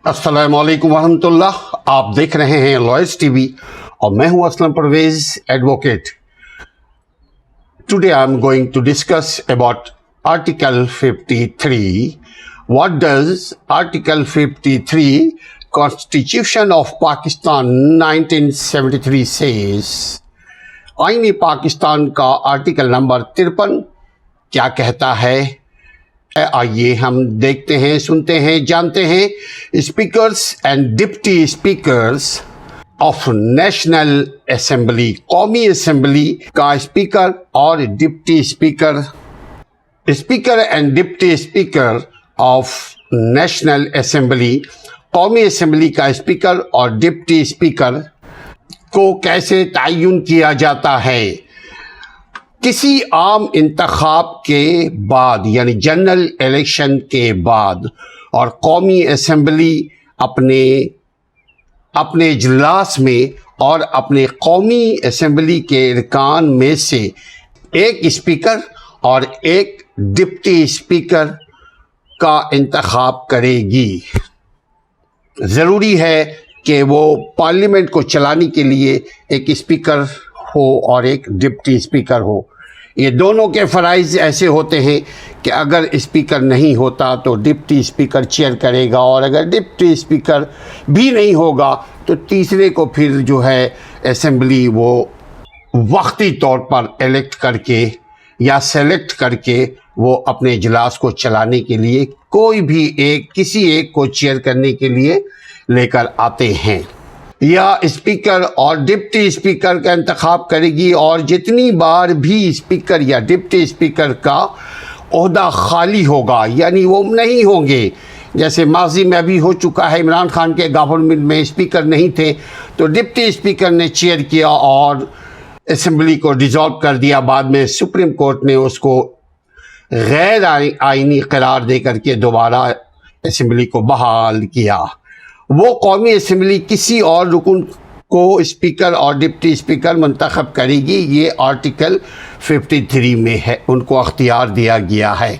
السلام علیکم ورحمۃ اللہ. آپ دیکھ رہے ہیں لائز ٹی وی اور میں ہوں Aslam Parvez advocate. Today I am going to discuss about article 53. What does Article 53 Constitution of Pakistan 1973 says? آئین پاکستان کا آرٹیکل نمبر 53 کیا کہتا ہے؟ آئیے ہم دیکھتے ہیں، سنتے ہیں، جانتے ہیں. Speakers and deputy speakers of national assembly, قومی اسمبلی کا اسپیکر اور deputy speaker, speaker and deputy speaker of national assembly, قومی اسمبلی کا اسپیکر اور ڈپٹی اسپیکر کو کیسے تعین کیا جاتا ہے؟ کسی عام انتخاب کے بعد، یعنی جنرل الیکشن کے بعد، اور قومی اسمبلی اپنے اجلاس میں اور اپنے قومی اسمبلی کے ارکان میں سے ایک اسپیکر اور ایک ڈپٹی اسپیکر کا انتخاب کرے گی. ضروری ہے کہ وہ پارلیمنٹ کو چلانے کے لیے ایک اسپیکر ہو اور ایک ڈپٹی اسپیکر ہو. یہ دونوں کے فرائض ایسے ہوتے ہیں کہ اگر اسپیکر نہیں ہوتا تو ڈپٹی اسپیکر چیئر کرے گا، اور اگر ڈپٹی اسپیکر بھی نہیں ہوگا تو تیسرے کو پھر جو ہے اسمبلی وہ وقتی طور پر الیکٹ کر کے یا سلیکٹ کر کے وہ اپنے اجلاس کو چلانے کے لیے کوئی بھی کسی ایک کو چیئر کرنے کے لیے لے کر آتے ہیں. یا اسپیکر اور ڈپٹی اسپیکر کا انتخاب کرے گی، اور جتنی بار بھی اسپیکر یا ڈپٹی اسپیکر کا عہدہ خالی ہوگا، یعنی وہ نہیں ہوں گے، جیسے ماضی میں ابھی ہو چکا ہے، عمران خان کے گورنمنٹ میں اسپیکر نہیں تھے تو ڈپٹی اسپیکر نے چیئر کیا اور اسمبلی کو ڈیزالو کر دیا. بعد میں سپریم کورٹ نے اس کو غیر آئینی قرار دے کر کے دوبارہ اسمبلی کو بحال کیا. وہ قومی اسمبلی کسی اور رکن کو اسپیکر اور ڈپٹی اسپیکر منتخب کرے گی. یہ آرٹیکل 53 میں ہے، ان کو اختیار دیا گیا ہے.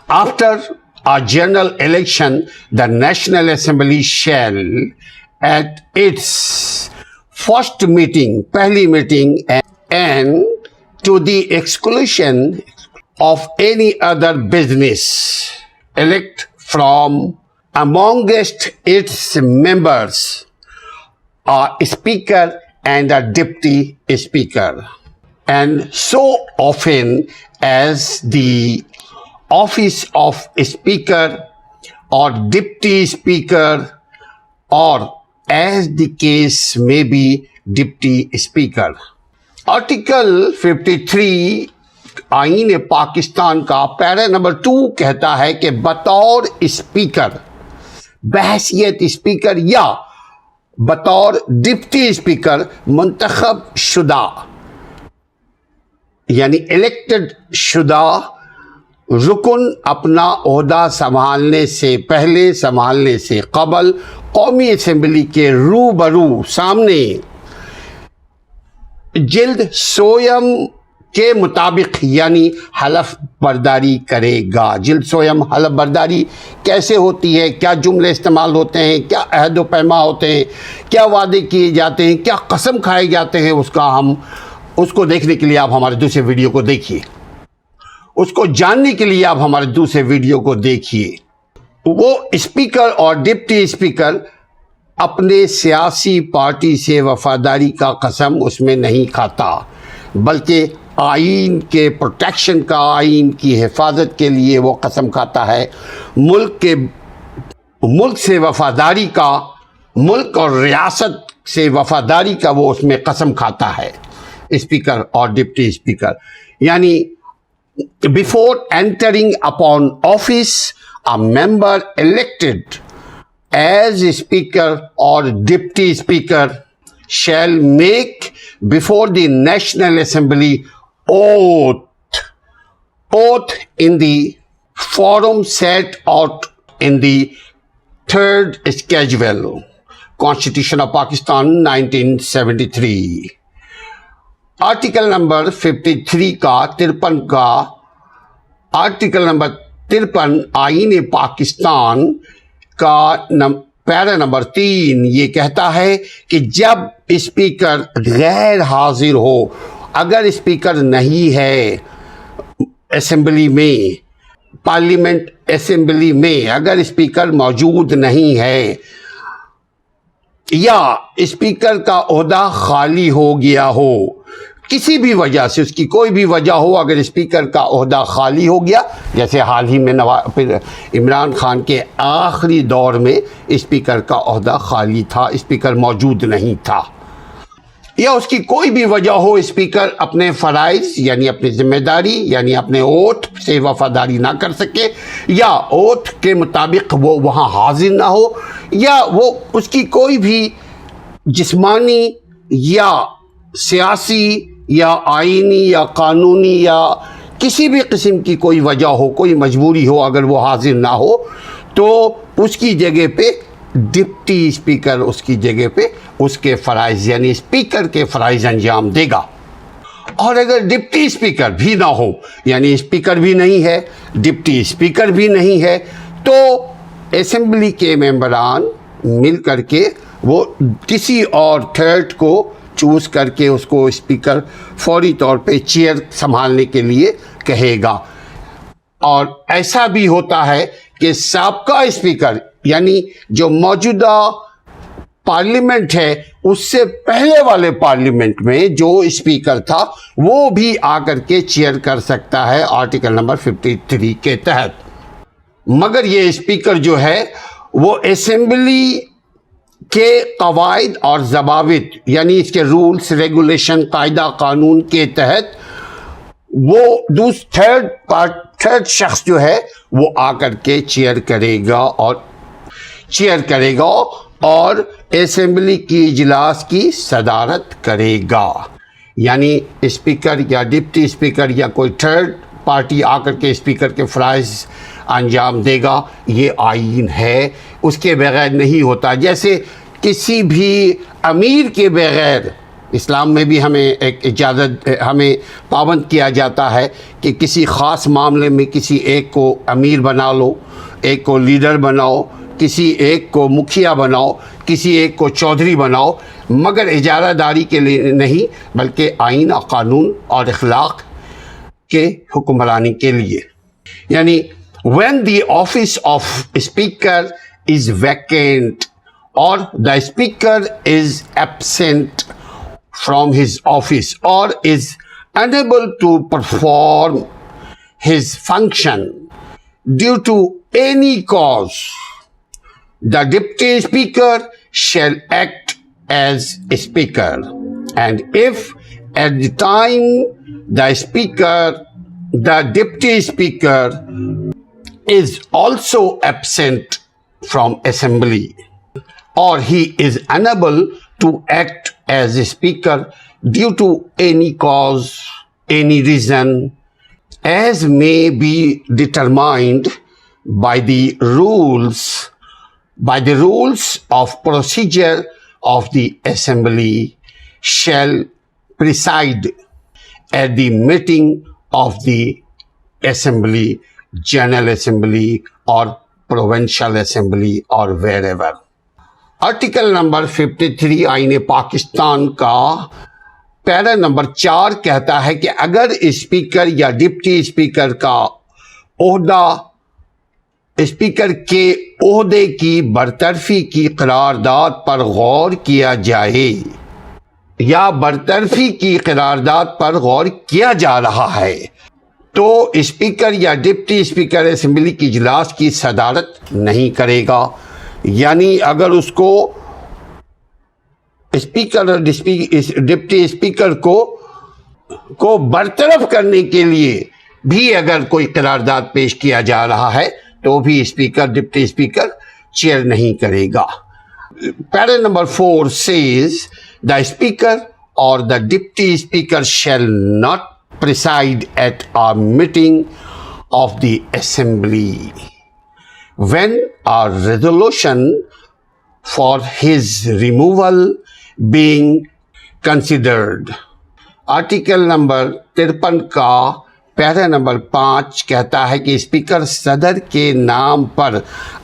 After a general election, the National Assembly shall at its first meeting, پہلی meeting, and to the exclusion of any other business, elect from amongst its members a speaker and a deputy speaker, and so often as the office of speaker or deputy speaker, or as the case may be, deputy speaker. Article 53 آئین پاکستان کا پیرا number 2 کہتا ہے کہ بطور speaker, بحیثیت speaker یا بطور deputy speaker منتخب شدہ، یعنی الیکٹڈ شدہ رکن اپنا عہدہ سنبھالنے سے قبل قومی اسمبلی کے روبرو سامنے جلد سویم کے مطابق، یعنی حلف برداری کرے گا. جلد سویم حلف برداری کیسے ہوتی ہے، کیا جملے استعمال ہوتے ہیں، کیا عہد و پیما ہوتے ہیں، کیا وعدے کیے جاتے ہیں، کیا قسم کھائے جاتے ہیں، اس کو دیکھنے کے لیے آپ ہمارے دوسرے ویڈیو کو دیکھیے. اس کو جاننے کے لیے آپ ہمارے دوسرے ویڈیو کو دیکھیے. وہ اسپیکر اور ڈپٹی اسپیکر اپنے سیاسی پارٹی سے وفاداری کا قسم اس میں نہیں کھاتا، بلکہ آئین کے پروٹیکشن کا، آئین کی حفاظت کے لیے وہ قسم کھاتا ہے. ملک سے وفاداری کا، ملک اور ریاست سے وفاداری کا وہ اس میں قسم کھاتا ہے، اسپیکر اور ڈپٹی اسپیکر. یعنی before entering upon office, a member elected as speaker or deputy speaker shall make before the National Assembly oath in the forum set out in the 3rd schedule, Constitution of Pakistan 1973. Article number 53 کا 53 آئین پاکستان کا پیرا number 3 یہ کہتا ہے کہ جب speaker غیر حاضر ہو، اگر اسپیکر نہیں ہے اسمبلی میں، پارلیمنٹ اسمبلی میں اگر اسپیکر موجود نہیں ہے یا اسپیکر کا عہدہ خالی ہو گیا ہو، کسی بھی وجہ سے، اس کی کوئی بھی وجہ ہو، اگر اسپیکر کا عہدہ خالی ہو گیا، جیسے حال ہی میں عمران خان کے آخری دور میں اسپیکر کا عہدہ خالی تھا، اسپیکر موجود نہیں تھا، یا اس کی کوئی بھی وجہ ہو، اسپیکر اپنے فرائض یعنی اپنی ذمہ داری یعنی اپنے اوتھ سے وفاداری نہ کر سکے، یا اوتھ کے مطابق وہ وہاں حاضر نہ ہو، یا وہ اس کی کوئی بھی جسمانی یا سیاسی یا آئینی یا قانونی یا کسی بھی قسم کی کوئی وجہ ہو، کوئی مجبوری ہو، اگر وہ حاضر نہ ہو تو اس کی جگہ پہ ڈپٹی اسپیکر اس کی جگہ پہ اس کے فرائض یعنی اسپیکر کے فرائض انجام دے گا۔ اور اگر ڈپٹی اسپیکر بھی نہ ہو، یعنی اسپیکر بھی نہیں ہے، ڈپٹی اسپیکر بھی نہیں ہے، تو اسمبلی کے ممبران مل کر کے وہ کسی اور تھرڈ کو چوز کر کے اس کو اسپیکر فوری طور پہ چیئر سنبھالنے کے لیے کہے گا۔ اور ایسا بھی ہوتا ہے کہ سابقہ اسپیکر یعنی جو موجودہ پارلیمنٹ ہے اس سے پہلے والے پارلیمنٹ میں جو اسپیکر تھا وہ بھی آ کر کے چیئر کر سکتا ہے آرٹیکل نمبر 53 کے تحت، مگر یہ اسپیکر جو ہے وہ اسمبلی کے قواعد اور ضوابط یعنی اس کے رولز ریگولیشن قاعدہ قانون کے تحت وہ تھرڈ شخص جو ہے وہ آ کر کے چیئر کرے گا اور اسمبلی کی اجلاس کی صدارت کرے گا، یعنی اسپیکر یا ڈپٹی اسپیکر یا کوئی تھرڈ پارٹی آ کر کے اسپیکر کے فرائض انجام دے گا۔ یہ آئین ہے، اس کے بغیر نہیں ہوتا۔ جیسے کسی بھی امیر کے بغیر، اسلام میں بھی ہمیں ایک اجازت، ہمیں پابند کیا جاتا ہے کہ کسی خاص معاملے میں کسی ایک کو امیر بنا لو، ایک کو لیڈر بناؤ، کسی ایک کو مکھیا بناؤ، کسی ایک کو چودھری بناؤ، مگر اجارہ داری کے لیے نہیں بلکہ آئین اور قانون اور اخلاق کے حکمرانی کے لیے۔ یعنی when the office of speaker is vacant or the speaker is absent from his office or is unable to perform his function due to any cause, the deputy speaker shall act as speaker, and if at the time the deputy speaker is also absent from assembly or he is unable to act as a speaker due to any cause, any reason, as may be determined by the rules of procedure of the assembly, shall preside at the meeting of the assembly, general assembly or provincial assembly or wherever. Article number 53 آئین پاکستان کا پیرا number 4 کہتا ہے کہ اگر speaker یا deputy speaker کا عہدہ speaker کے عہدے کی برطرفی کی قرارداد پر غور کیا جائے یا برطرفی کی قرارداد پر غور کیا جا رہا ہے تو اسپیکر یا ڈپٹی اسپیکر اسمبلی کی اجلاس کی صدارت نہیں کرے گا۔ یعنی اگر اس کو اسپیکر اور ڈپٹی اسپیکر کو برطرف کرنے کے لیے بھی اگر کوئی قرارداد پیش کیا جا رہا ہے تو بھی اسپیکر ڈپٹی اسپیکر چیئر نہیں کرے گا۔ Para number 4 says the speaker or the deputy speaker shall not preside at a meeting of the assembly when a resolution for his removal being considered. Article number 53 کا پیرا number 5 کہتا ہے کہ speaker صدر کے نام پر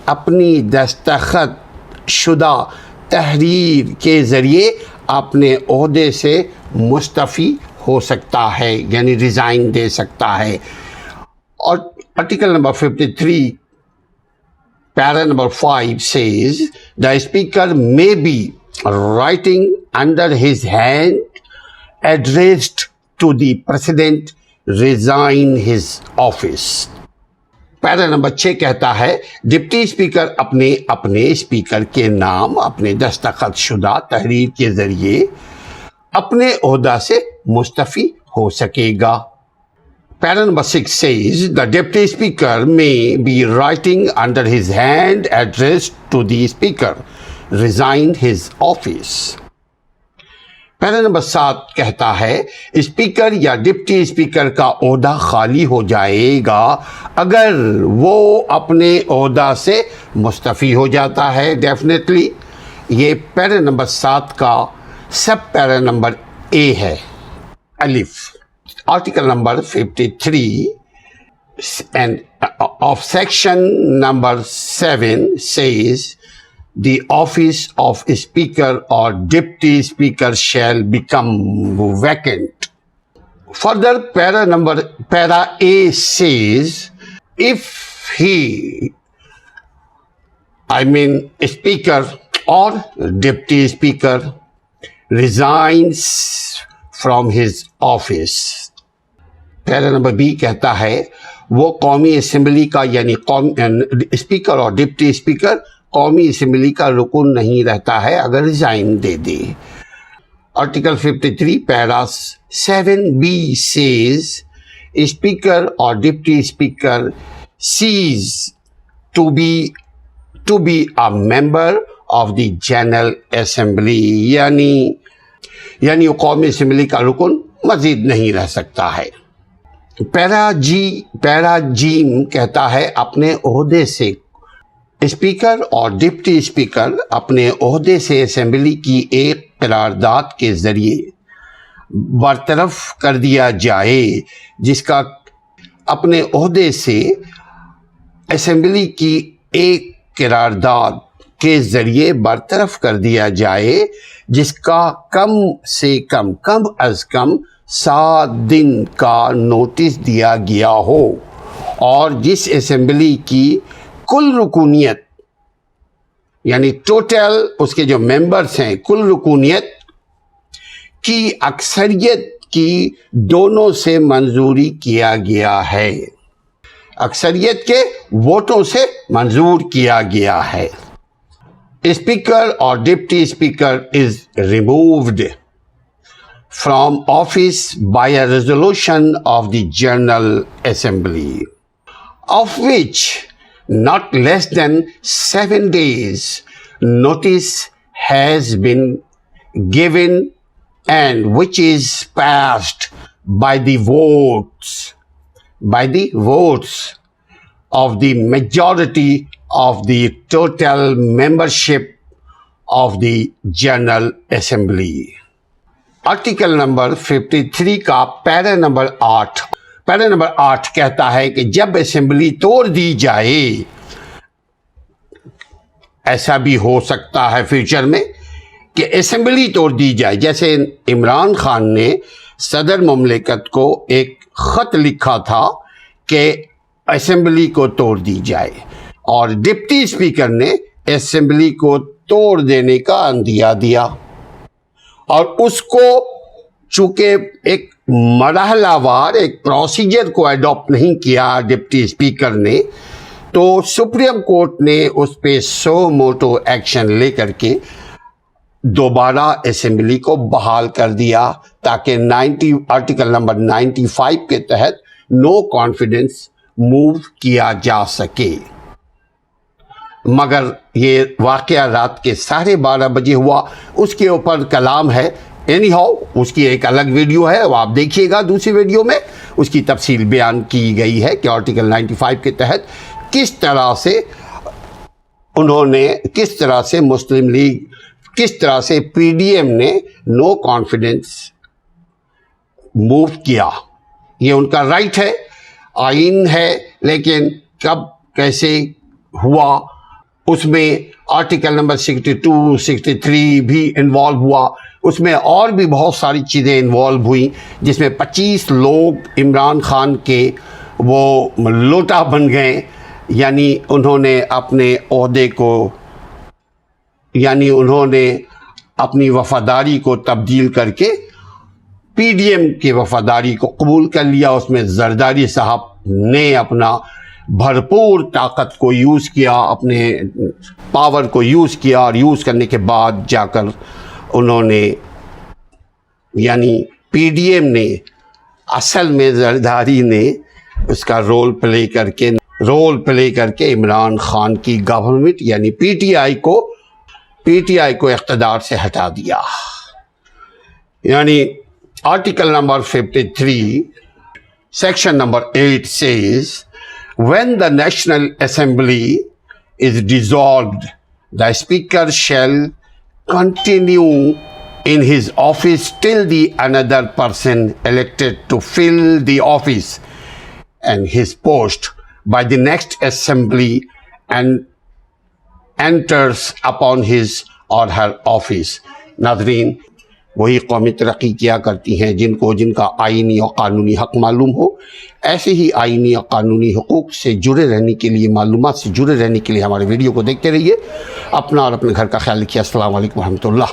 اپنی دستخط شدہ تحریر کے ذریعے اپنے عہدے سے مستعفی ہو سکتا ہے، یعنی ریزائن دے سکتا ہے۔ اور article number 53 para number 5 says the speaker may be writing under his hand addressed to the president resign his office۔ Para number 6 کہتا ہے ڈپٹی اسپیکر اپنے اسپیکر کے نام اپنے دستخط شدہ تحریر کے ذریعے اپنے عہدہ سے مستعفی ہو سکے گا۔ Para number 6 says the deputy speaker may be writing under his hand addressed to the speaker resign his office۔ Para number 7 کہتا ہے اسپیکر یا ڈپٹی اسپیکر کا عہدہ خالی ہو جائے گا اگر وہ اپنے عہدہ سے مستعفی ہو جاتا ہے ڈیفینیٹلی۔ یہ پیرا نمبر 7 کا سب پیرا نمبر A ہے، الف۔ Article number 53 and of section number 7 says the office of speaker or deputy speaker shall become vacant۔ Further, para A says if speaker or deputy speaker resigns from his office۔ Para number B کہتا ہے وہ قومی assembly کا یعنی speaker اور deputy speaker قومی assembly کا رکن نہیں رہتا ہے اگر ریزائن دے دے۔ آرٹیکل 53 پیرا 7B says اسپیکر اور deputy speaker cease to be a member of the general assembly، یعنی وہ قومی اسمبلی کا رکن مزید نہیں رہ سکتا ہے۔ پیرا جیم کہتا ہے اپنے عہدے سے اسپیکر اور ڈپٹی اسپیکر اپنے عہدے سے اسمبلی کی ایک قرارداد کے ذریعے برطرف کر دیا جائے، جس کا اپنے عہدے سے اسمبلی کی ایک قرارداد کے ذریعے برطرف کر دیا جائے جس کا کم از کم 7 دن کا نوٹس دیا گیا ہو، اور جس اسمبلی کی کل رکونیت یعنی ٹوٹل اس کے جو ممبرز ہیں کل رکونیت کی اکثریت کی دونوں سے منظوری کیا گیا ہے، اکثریت کے ووٹوں سے منظور کیا گیا ہے۔ اسپیکر اور deputy speaker is removed from office by a resolution of the General Assembly, of which not less than 7 days notice has been given and which is passed by the votes of the majority of the total membership of the General Assembly۔ Article number 53 کا پیرا number 8 کہتا ہے کہ جب assembly توڑ دی جائے، ایسا بھی ہو سکتا ہے فیوچر میں کہ اسمبلی توڑ دی جائے، جیسے عمران خان نے صدر مملکت کو ایک خط لکھا تھا کہ اسمبلی کو توڑ دی جائے، اور ڈپٹی اسپیکر نے اسمبلی کو توڑ دینے کا عندیہ دیا، اور اس کو چونکہ ایک مرحلہ وار ایک پروسیجر کو ایڈاپٹ نہیں کیا ڈپٹی اسپیکر نے، تو سپریم کورٹ نے اس پہ سو موٹو ایکشن لے کر کے دوبارہ اسمبلی کو بحال کر دیا تاکہ آرٹیکل نمبر 95 کے تحت نو کانفیڈنس موو کیا جا سکے۔ مگر یہ واقعہ رات کے 12:30 بجے ہوا، اس کے اوپر کلام ہے، اینی ہاؤ اس کی ایک الگ ویڈیو ہے، وہ آپ دیکھیے گا، دوسری ویڈیو میں اس کی تفصیل بیان کی گئی ہے کہ آرٹیکل 95 کے تحت کس طرح سے مسلم لیگ، کس طرح سے پی ڈی ایم نے نو کانفیڈنس موو کیا۔ یہ ان کا رائٹ ہے، آئین ہے، لیکن کب کیسے ہوا اس میں آرٹیکل نمبر 62 63 بھی انوالو ہوا، اس میں اور بھی بہت ساری چیزیں انوالو ہوئیں، جس میں 25 لوگ عمران خان کے وہ لوٹا بن گئے، یعنی انہوں نے اپنے عہدے کو، یعنی انہوں نے اپنی وفاداری کو تبدیل کر کے پی ڈی ایم کی وفاداری کو قبول کر لیا۔ اس میں زرداری صاحب نے اپنا بھرپور طاقت کو یوز کیا، اپنے پاور کو یوز کیا، اور یوز کرنے کے بعد جا کر انہوں نے، یعنی پی ڈی ایم نے، اصل میں زرداری نے اس کا رول پلے کر کے عمران خان کی گورنمنٹ یعنی پی ٹی آئی کو اقتدار سے ہٹا دیا۔ یعنی article number 53 section number 8 says, when the National Assembly is dissolved, the Speaker shall continue in his office till the another person elected to fill the office and his post by the next assembly and enters upon his or her office۔ ناظرین، وہی قومی ترقی کیا کرتی ہیں جن کا آئینی اور قانونی حق معلوم ہو۔ ایسے ہی آئینی اور قانونی حقوق سے جڑے رہنے کے لیے، معلومات سے جڑے رہنے کے لیے ہمارے ویڈیو کو دیکھتے رہیے۔ اپنا اور اپنے گھر کا خیال رکھیے۔ السلام علیکم ورحمۃ اللہ۔